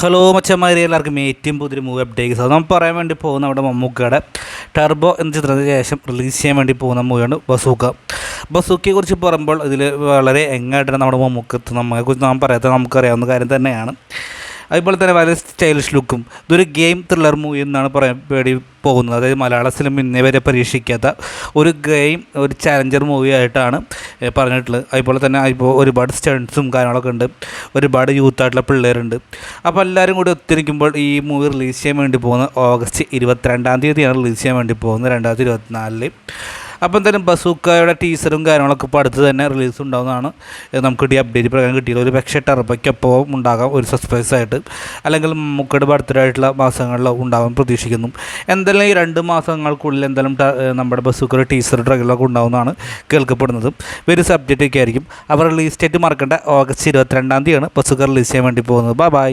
Hello മച്ചന്മാരെ, എല്ലാവർക്കും ഏറ്റവും പുതിയൊരു മൂവി അപ്ഡേറ്റ്സ്. അത് നമ്മൾ പറയാൻ വേണ്ടി പോകുന്ന നമ്മുടെ മമ്മൂക്കയുടെ ടർബോ എന്ന ചിത്രത്തിന് ശേഷം റിലീസ് ചെയ്യാൻ വേണ്ടി പോകുന്ന മൂവിയാണ് ബസൂക്ക. ബസൂക്കയെക്കുറിച്ച് പറയുമ്പോൾ ഇതിൽ വളരെ എങ്ങായിട്ടാണ് നമ്മുടെ മമ്മൂക്ക നമ്മളെക്കുറിച്ച് നാം പറയാത്തത് നമുക്കറിയാവുന്ന കാര്യം തന്നെയാണ്. അതുപോലെ തന്നെ വളരെ സ്റ്റൈലിഷ് ലുക്കും ഇതൊരു ഗെയിം ത്രില്ലർ മൂവി എന്നാണ് പറയാൻ വേണ്ടി പോകുന്നത്. അതായത് മലയാള സിനിമ ഇന്നേ വരെ പരീക്ഷിക്കാത്ത ഒരു ഗെയിം, ഒരു ചാലഞ്ചർ മൂവി ആയിട്ടാണ് പറഞ്ഞിട്ടുള്ളത്. അതുപോലെ തന്നെ ഇപ്പോൾ ഒരുപാട് സ്റ്റൺസും കാര്യങ്ങളൊക്കെ ഉണ്ട്, ഒരുപാട് യൂത്തായിട്ടുള്ള പിള്ളേരുണ്ട്. അപ്പോൾ എല്ലാവരും കൂടി ഒത്തിരിക്കുമ്പോൾ ഈ മൂവി റിലീസ് ചെയ്യാൻ വേണ്ടി പോകുന്നത് ഓഗസ്റ്റ് 22-ാം തീയതിയാണ് റിലീസ് ചെയ്യാൻ വേണ്ടി പോകുന്നത്, 2024. അപ്പോൾ എന്തായാലും ബസൂക്കയുടെ ടീസറും കാര്യങ്ങളൊക്കെ ഇപ്പോൾ അടുത്ത് തന്നെ റിലീസ് ഉണ്ടാകുന്നതാണ് നമുക്ക് അപ്ഡേറ്റ് പ്രകാരം കിട്ടിയത്. ഒരു പക്ഷേ ടർബയ്ക്കൊപ്പം ഉണ്ടാകാം ഒരു സർപ്രൈസ് ആയിട്ട്, അല്ലെങ്കിൽ മമ്മൂക്കയുടെ ബർത്ത്ഡേ ആയിട്ടുള്ള മാസങ്ങളിൽ ഉണ്ടാകാൻ പ്രതീക്ഷിക്കുന്നു. എന്തായാലും ഈ 2 മാസങ്ങൾക്കുള്ളിൽ എന്തായാലും നമ്മുടെ ബസൂക്കയുടെ ടീസർ ട്രെയിലറൊക്കെ ഉണ്ടാകുന്നതാണ് കേൾക്കപ്പെടുന്നത്. ഒരു സബ്ജക്റ്റൊക്കെ ആയിരിക്കും. അവർ റിലീസ് ഡേറ്റ് മറക്കേണ്ട, ഓഗസ്റ്റ് 22-ാം തീയതിയാണ് ബസൂക്ക റിലീസ് ചെയ്യാൻ വേണ്ടി പോകുന്നത്. ബൈ.